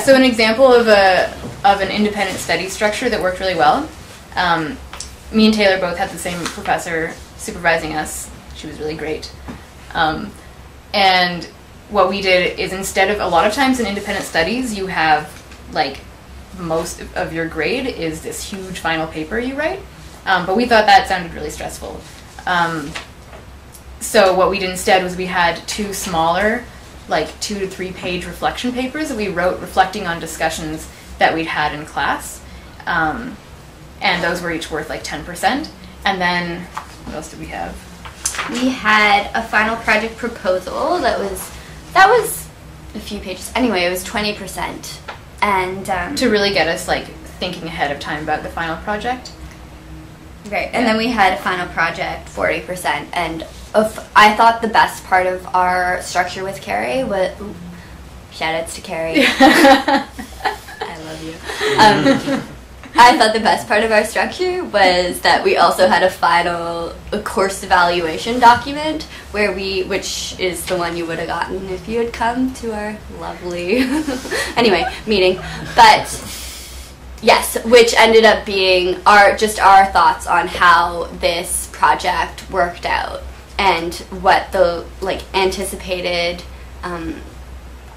So an example of an independent study structure that worked really well. Me and Taylor both had the same professor supervising us. She was really great. And what we did is, instead of, a lot of times in independent studies, you have, like, most of your grade is this huge final paper you write. But we thought that sounded really stressful. So what we did instead was we had 2 smaller, like 2 to 3 page reflection papers that we wrote reflecting on discussions that we'd had in class. And those were each worth like 10%. And then, what else did we have? We had a final project proposal that was a few pages. Anyway, it was 20%. And to really get us like thinking ahead of time about the final project. Right, and then we had a final project, 40%, and I thought the best part of our structure with Carrie was, shout-outs to Carrie, I love you. I thought the best part of our structure was that we also had a course evaluation document, which is the one you would have gotten if you had come to our lovely, meeting, but... Yes, which ended up being our thoughts on how this project worked out and what the anticipated,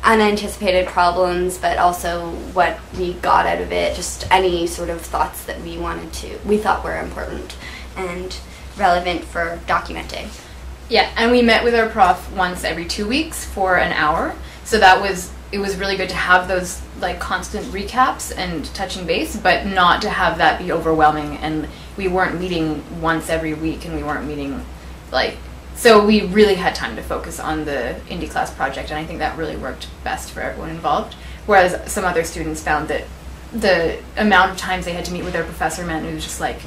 unanticipated problems, but also what we got out of it. Just any sort of thoughts that we thought were important and relevant for documenting. Yeah, and we met with our prof once every 2 weeks for an hour. So it was really good to have those like constant recaps and touching base, but not to have that be overwhelming. And we weren't meeting once every week, and we weren't meeting so we really had time to focus on the Indyclass project, and I think that really worked best for everyone involved. Whereas some other students found that the amount of times they had to meet with their professor meant it was just like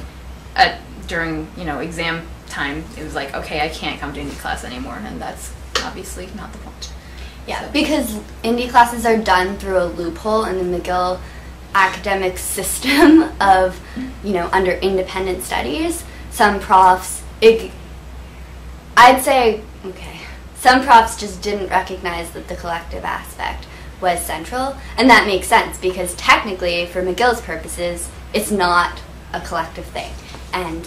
during exam time, it was like, okay, I can't come to Indyclass anymore, and that's obviously not the point. Yeah, because Indie classes are done through a loophole in the McGill academic system of, under independent studies. Some profs, some profs just didn't recognize that the collective aspect was central, and that makes sense because technically, for McGill's purposes, it's not a collective thing, and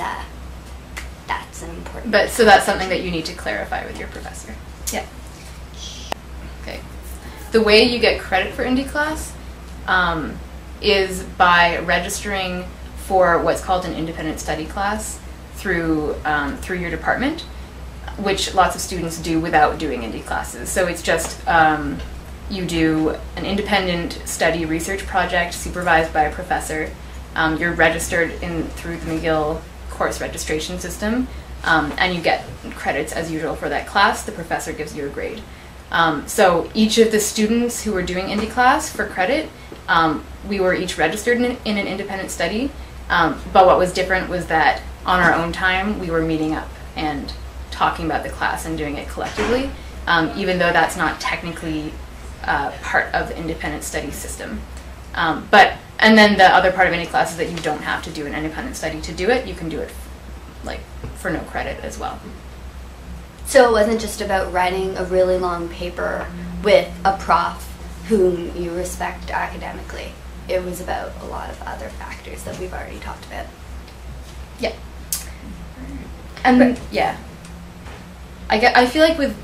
that's an important. But so that's something that you need to clarify with your professor. Yeah. Okay. The way you get credit for Indyclass is by registering for what's called an independent study class through your department, which lots of students do without doing Indyclasses. So it's just you do an independent study research project supervised by a professor. You're registered through the McGill course registration system, and you get credits as usual for that class. The professor gives you a grade. So each of the students who were doing Indyclass for credit, we were each registered in an independent study, but what was different was that on our own time we were meeting up and talking about the class and doing it collectively, even though that's not technically part of the independent study system. And then the other part of Indyclass is that you don't have to do an independent study to do it. You can do it for no credit as well. So it wasn't just about writing a really long paper with a prof whom you respect academically. It was about a lot of other factors that we've already talked about. Yeah. And yeah. I feel like with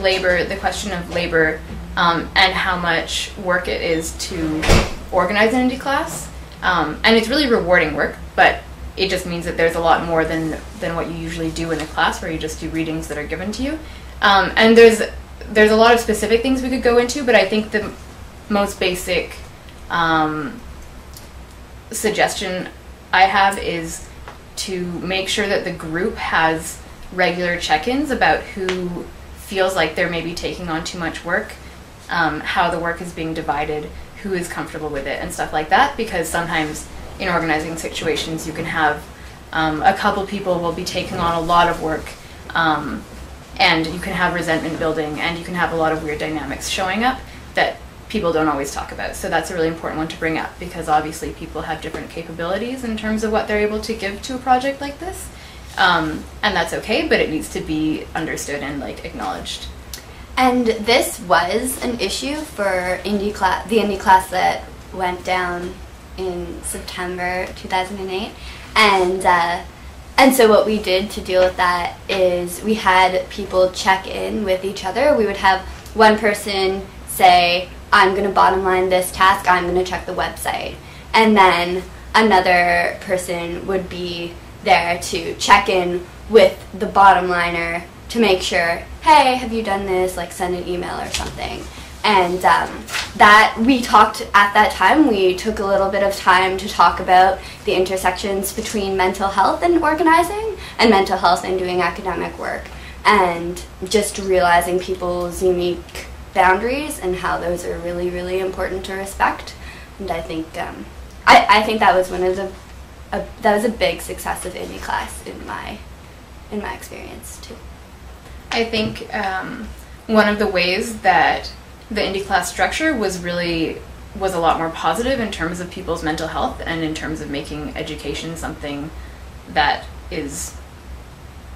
labor, the question of labor and how much work it is to organize an Indyclass, and it's really rewarding work, but it just means that there's a lot more than what you usually do in a class where you just do readings that are given to you. And there's a lot of specific things we could go into, but I think the most basic suggestion I have is to make sure that the group has regular check-ins about who feels like they're maybe taking on too much work, how the work is being divided, who is comfortable with it, and stuff like that, because sometimes in organizing situations you can have a couple people will be taking on a lot of work, and you can have resentment building, and you can have a lot of weird dynamics showing up that people don't always talk about. So that's a really important one to bring up, because obviously people have different capabilities in terms of what they're able to give to a project like this, and that's okay, but it needs to be understood and acknowledged. And this was an issue for Indyclass, the Indyclass that went down in September 2008. And so what we did to deal with that is we had people check in with each other. We would have one person say, I'm going to bottom line this task, I'm going to check the website. And then another person would be there to check in with the bottom liner to make sure, hey, have you done this, like send an email or something. And that we talked at that time, we took a little bit of time to talk about the intersections between mental health and organizing, and mental health and doing academic work, and just realizing people's unique boundaries and how those are really, really important to respect. And I think I think that was that was a big success of Indyclass in my experience too. I think one of the ways that the Indyclass structure was a lot more positive in terms of people's mental health and in terms of making education something that is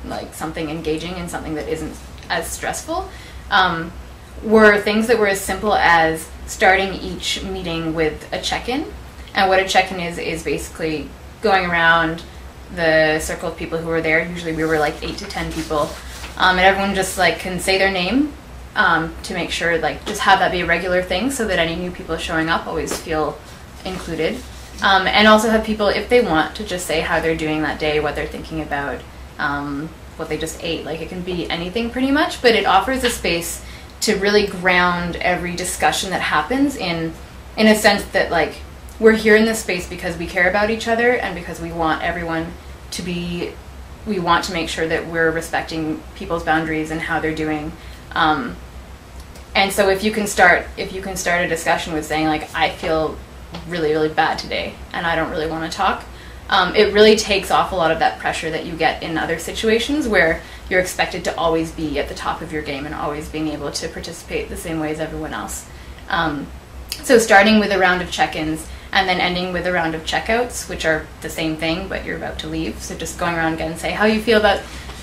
like something engaging and something that isn't as stressful, were things that were as simple as starting each meeting with a check-in. And what a check-in is basically going around the circle of people who were there. Usually we were like 8 to 10 people, and everyone just like can say their name, to make sure, like, just have that be a regular thing so that any new people showing up always feel included. And also have people, if they want, to just say how they're doing that day, what they're thinking about, what they just ate. Like, it can be anything pretty much, but it offers a space to really ground every discussion that happens in a sense that, like, we're here in this space because we care about each other and because we want everyone to be, we want to make sure that we're respecting people's boundaries and how they're doing. And so if you can start a discussion with saying, like, I feel really, really bad today and I don't really want to talk, it really takes off a lot of that pressure that you get in other situations where you're expected to always be at the top of your game and always being able to participate the same way as everyone else. So starting with a round of check-ins and then ending with a round of checkouts, which are the same thing, but you're about to leave. So just going around again and say how you feel about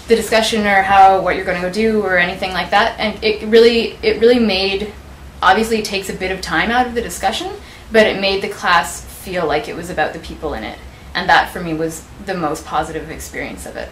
the discussion or what you're going to go do or anything like that. And it really made, obviously it takes a bit of time out of the discussion, but it made the class feel like it was about the people in it. And that for me was the most positive experience of it.